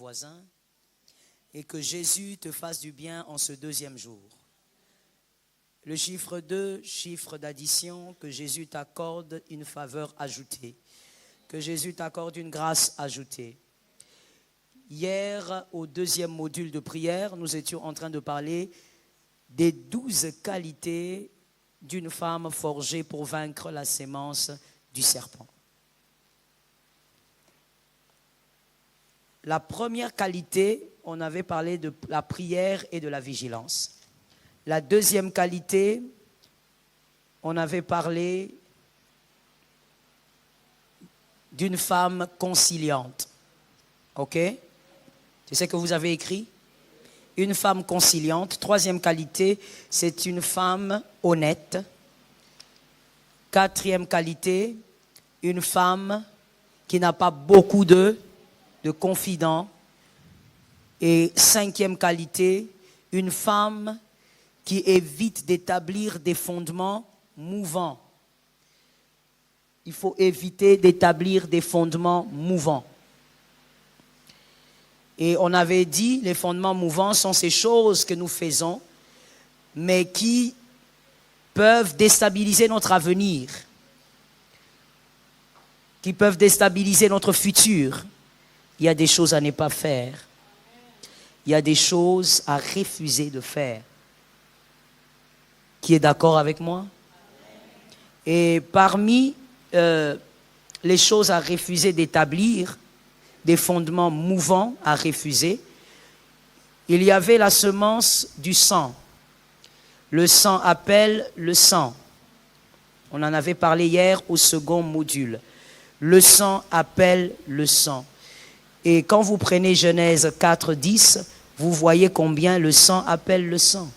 voisin et que Jésus te fasse du bien en ce deuxième jour. Le chiffre 2, chiffre d'addition, que Jésus t'accorde une faveur ajoutée, que Jésus t'accorde une grâce ajoutée. Hier, au deuxième module de prière, nous étions en train de parler des 12 qualités d'une femme forgée pour vaincre la sémence du serpent. La première qualité, on avait parlé de la prière et de la vigilance. La deuxième qualité, on avait parlé d'une femme conciliante. OK? C'est ce que vous avez écrit? Une femme conciliante. Troisième qualité, c'est une femme honnête. Quatrième qualité, une femme qui n'a pas beaucoup de confidents. Et cinquième qualité, une femme qui évite d'établir des fondements mouvants. Il faut éviter d'établir des fondements mouvants. Et on avait dit, les fondements mouvants sont ces choses que nous faisons, mais qui peuvent déstabiliser notre avenir, qui peuvent déstabiliser notre futur. Il y a des choses à ne pas faire. Il y a des choses à refuser de faire. Qui est d'accord avec moi? Et parmi les choses à refuser d'établir, des fondements mouvants à refuser, il y avait la semence du sang. Le sang appelle le sang. On en avait parlé hier au second module. Le sang appelle le sang. Et quand vous prenez Genèse 4, 10, vous voyez combien le sang appelle le sang.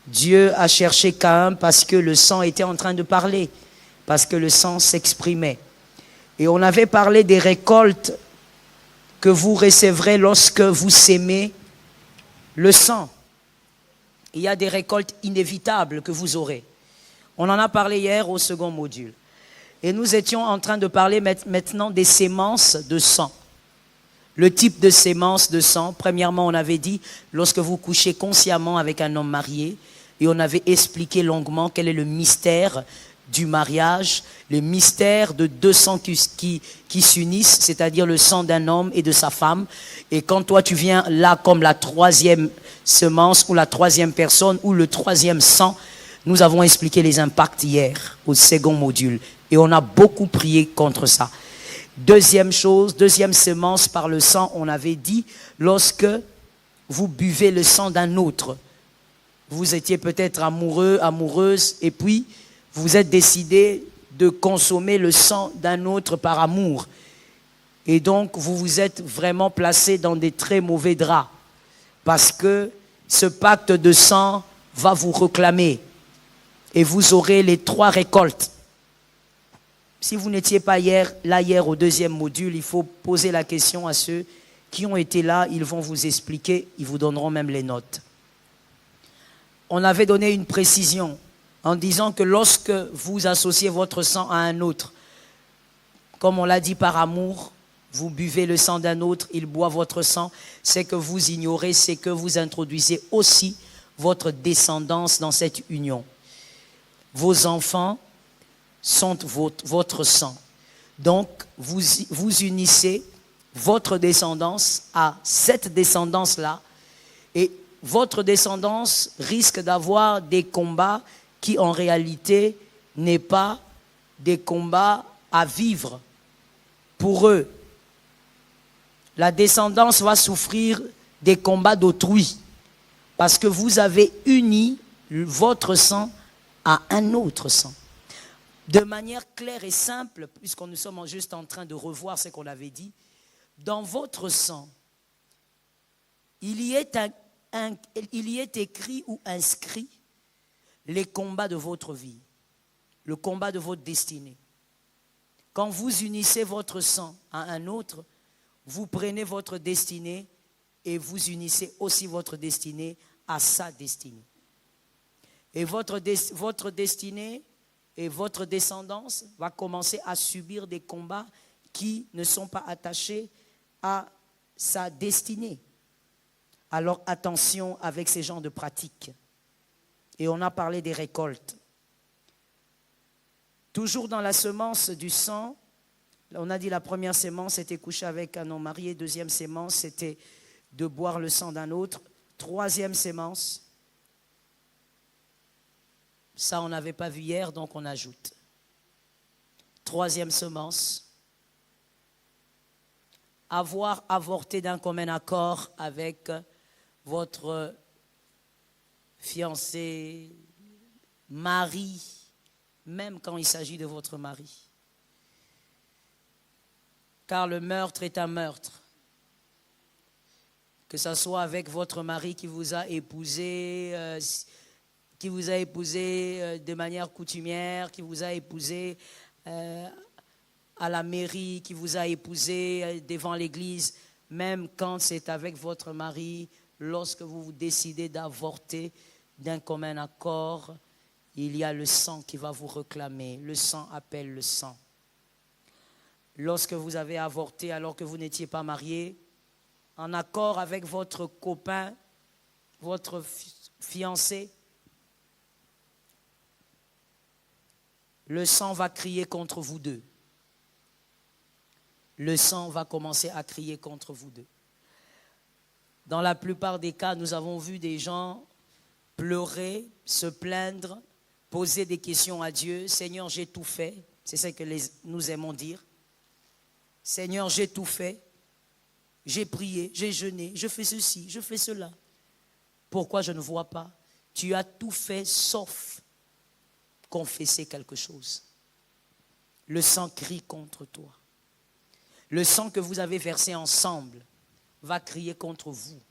Dieu a cherché Caïn parce que le sang était en train de parler, parce que le sang s'exprimait. Et on avait parlé des récoltes que vous recevrez lorsque vous sémez le sang. Il y a des récoltes inévitables que vous aurez. On en a parlé hier au second module. Et nous étions en train de parler maintenant des sémences de sang. Le type de sémence de sang, premièrement, on avait dit, lorsque vous couchez consciemment avec un homme marié, et on avait expliqué longuement quel est le mystère du mariage, le mystère de deux sangs qui s'unissent, c'est-à-dire le sang d'un homme et de sa femme. Et quand toi tu viens là comme la troisième semence ou la troisième personne ou le troisième sang, nous avons expliqué les impacts hier au second module. Et on a beaucoup prié contre ça. Deuxième chose, deuxième semence par le sang, on avait dit, lorsque vous buvez le sang d'un autre, vous étiez peut-être amoureux, amoureuse, et puis vous êtes décidé de consommer le sang d'un autre par amour. Et donc, vous vous êtes vraiment placé dans des très mauvais draps, parce que ce pacte de sang va vous réclamer, et vous aurez les 3 récoltes. Si vous n'étiez pas hier au deuxième module, il faut poser la question à ceux qui ont été là. Ils vont vous expliquer, ils vous donneront même les notes. On avait donné une précision en disant que lorsque vous associez votre sang à un autre, comme on l'a dit par amour, vous buvez le sang d'un autre, il boit votre sang, c'est que vous ignorez, c'est que vous introduisez aussi votre descendance dans cette union. Vos enfants sont votre sang. Donc, vous unissez votre descendance à cette descendance-là, et votre descendance risque d'avoir des combats qui, en réalité, n'est pas des combats à vivre pour eux. La descendance va souffrir des combats d'autrui, parce que vous avez uni votre sang à un autre sang. De manière claire et simple, puisqu'on nous sommes juste en train de revoir ce qu'on avait dit, dans votre sang, il y est écrit ou inscrit les combats de votre vie, le combat de votre destinée. Quand vous unissez votre sang à un autre, vous prenez votre destinée et vous unissez aussi votre destinée à sa destinée. Et votre destinée et votre descendance va commencer à subir des combats qui ne sont pas attachés à sa destinée. Alors attention avec ces genres de pratiques. Et on a parlé des récoltes. Toujours dans la semence du sang, on a dit la première sémence, c'était coucher avec un homme marié. Deuxième sémence, c'était de boire le sang d'un autre. Troisième sémence, ça on n'avait pas vu hier, donc on ajoute. Troisième semence, avoir avorté d'un commun accord avec votre fiancé, mari, même quand il s'agit de votre mari. Car le meurtre est un meurtre. Que ce soit avec votre mari qui vous a épousé, de manière coutumière, qui vous a épousé à la mairie, qui vous a épousé devant l'église, même quand c'est avec votre mari, lorsque vous décidez d'avorter d'un commun accord, il y a le sang qui va vous réclamer. Le sang appelle le sang. Lorsque vous avez avorté alors que vous n'étiez pas marié, en accord avec votre copain, votre fiancé, le sang va crier contre vous deux. Le sang va commencer à crier contre vous deux. Dans la plupart des cas, nous avons vu des gens pleurer, se plaindre, poser des questions à Dieu. Seigneur, j'ai tout fait. C'est ce que nous aimons dire. Seigneur, j'ai tout fait. J'ai prié, j'ai jeûné, je fais ceci, je fais cela. Pourquoi je ne vois pas? Tu as tout fait sauf confesser quelque chose. Le sang crie contre toi. Le sang que vous avez versé ensemble va crier contre vous.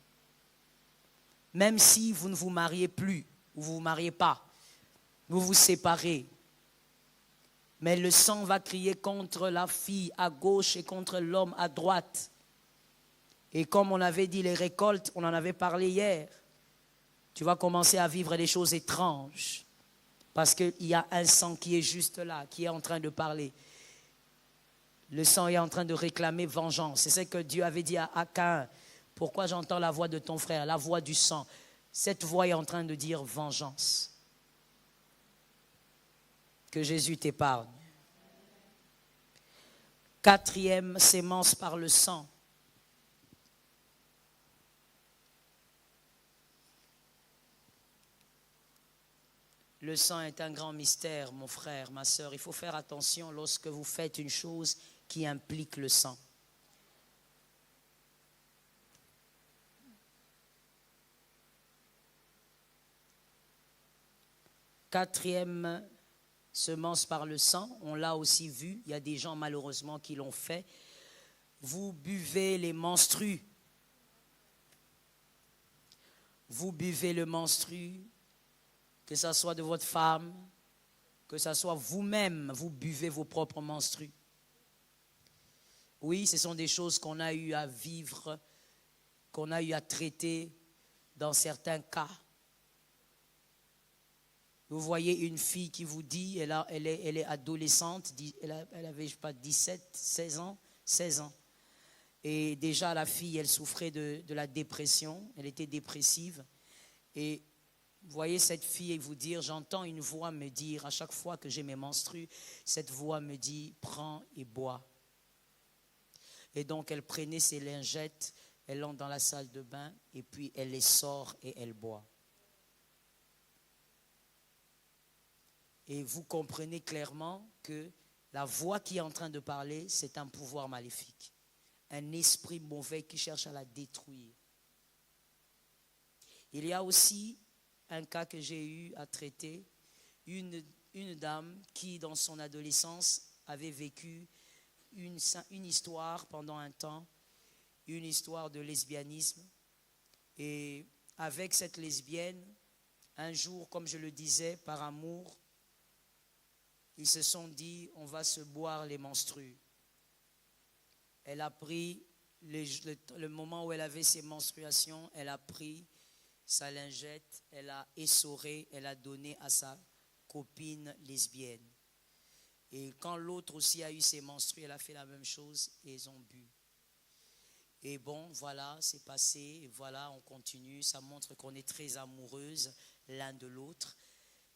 Même si vous ne vous mariez plus, ou vous ne vous mariez pas, vous vous séparez. Mais le sang va crier contre la fille à gauche et contre l'homme à droite. Et comme on avait dit les récoltes, on en avait parlé hier, tu vas commencer à vivre des choses étranges. Parce qu'il y a un sang qui est juste là, qui est en train de parler. Le sang est en train de réclamer vengeance. C'est ce que Dieu avait dit à Caïn. Pourquoi j'entends la voix de ton frère, la voix du sang? Cette voix est en train de dire vengeance. Que Jésus t'épargne. Quatrième sémence par le sang. Le sang est un grand mystère, mon frère, ma sœur. Il faut faire attention lorsque vous faites une chose qui implique le sang. Quatrième semence par le sang, on l'a aussi vu, il y a des gens malheureusement qui l'ont fait. Vous buvez les menstrues. Vous buvez le menstru, que ce soit de votre femme, que ce soit vous-même, vous buvez vos propres menstrues. Oui, ce sont des choses qu'on a eu à vivre, qu'on a eu à traiter dans certains cas. Vous voyez une fille qui vous dit, elle est adolescente, elle avait, je sais pas, 17, 16 ans. Et déjà, la fille, elle souffrait de la dépression, elle était dépressive. Et vous voyez cette fille vous dire, j'entends une voix me dire, à chaque fois que j'ai mes menstrues, cette voix me dit, prends et bois. Et donc, elle prenait ses lingettes, elle entre dans la salle de bain, et puis elle les sort et elle boit. Et vous comprenez clairement que la voix qui est en train de parler, c'est un pouvoir maléfique. Un esprit mauvais qui cherche à la détruire. Il y a aussi un cas que j'ai eu à traiter, une dame qui, dans son adolescence, avait vécu une histoire pendant un temps, une histoire de lesbianisme. Et avec cette lesbienne, un jour, comme je le disais, par amour, ils se sont dit, on va se boire les menstrues. Elle a pris, le moment où elle avait ses menstruations, elle a pris sa lingette, elle a essoré, elle a donné à sa copine lesbienne. Et quand l'autre aussi a eu ses menstrues, elle a fait la même chose et ils ont bu. Et bon, voilà, c'est passé. Et voilà, on continue. Ça montre qu'on est très amoureuses l'un de l'autre.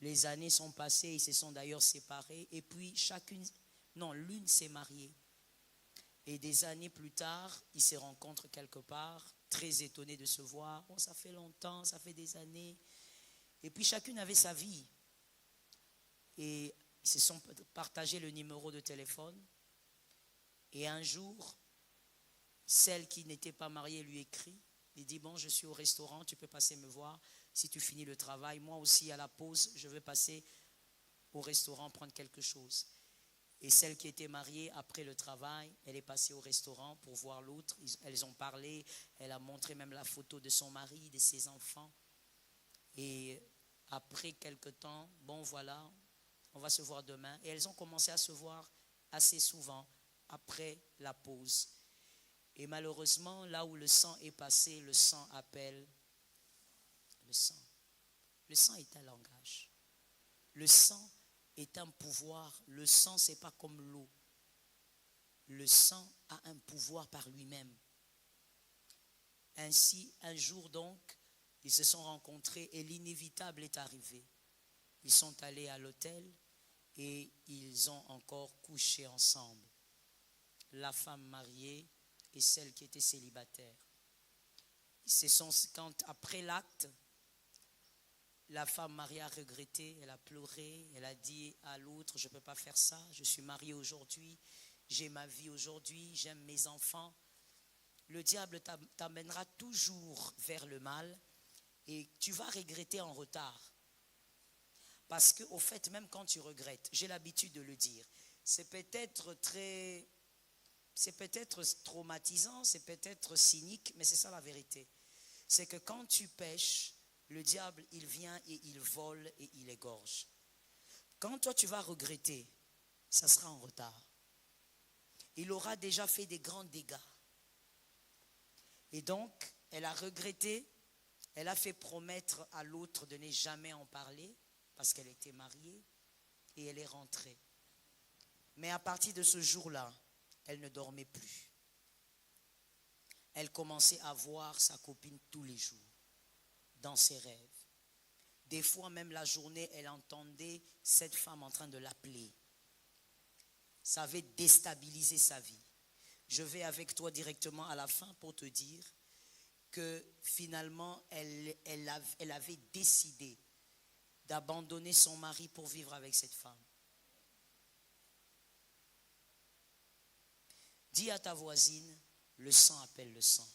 Les années sont passées, ils se sont d'ailleurs séparés. Et puis l'une s'est mariée. Et des années plus tard, ils se rencontrent quelque part, très étonnés de se voir. Bon, ça fait longtemps, ça fait des années. Et puis chacune avait sa vie. Et ils se sont partagé le numéro de téléphone. Et un jour, celle qui n'était pas mariée lui écrit. Il dit, bon, je suis au restaurant, tu peux passer me voir si tu finis le travail. Moi aussi, à la pause, je vais passer au restaurant prendre quelque chose. Et celle qui était mariée, après le travail, elle est passée au restaurant pour voir l'autre. Elles ont parlé, elle a montré même la photo de son mari, de ses enfants. Et après quelque temps, bon voilà, on va se voir demain. Et elles ont commencé à se voir assez souvent après la pause. Et malheureusement, là où le sang est passé, le sang appelle le sang. Le sang est un langage. Le sang est un pouvoir. Le sang, ce n'est pas comme l'eau. Le sang a un pouvoir par lui-même. Ainsi, un jour donc, ils se sont rencontrés et l'inévitable est arrivé. Ils sont allés à l'hôtel et ils ont encore couché ensemble. La femme mariée et celle qui était célibataire. Quand après l'acte, la femme mariée a regretté, elle a pleuré, elle a dit à l'autre, je ne peux pas faire ça, je suis mariée aujourd'hui, j'ai ma vie aujourd'hui, j'aime mes enfants. Le diable t'amènera toujours vers le mal et tu vas regretter en retard. Parce qu'au fait, même quand tu regrettes, j'ai l'habitude de le dire, c'est peut-être traumatisant, c'est peut-être cynique, mais c'est ça la vérité. C'est que quand tu pêches, le diable, il vient et il vole et il égorge. Quand toi, tu vas regretter, ça sera en retard. Il aura déjà fait des grands dégâts. Et donc, elle a regretté, elle a fait promettre à l'autre de ne jamais en parler parce qu'elle était mariée et elle est rentrée. Mais à partir de ce jour-là, elle ne dormait plus. Elle commençait à voir sa copine tous les jours, dans ses rêves. Des fois, même la journée, elle entendait cette femme en train de l'appeler. Ça avait déstabilisé sa vie. Je vais avec toi directement à la fin pour te dire que finalement, elle avait décidé d'abandonner son mari pour vivre avec cette femme. Dis à ta voisine, le sang appelle le sang.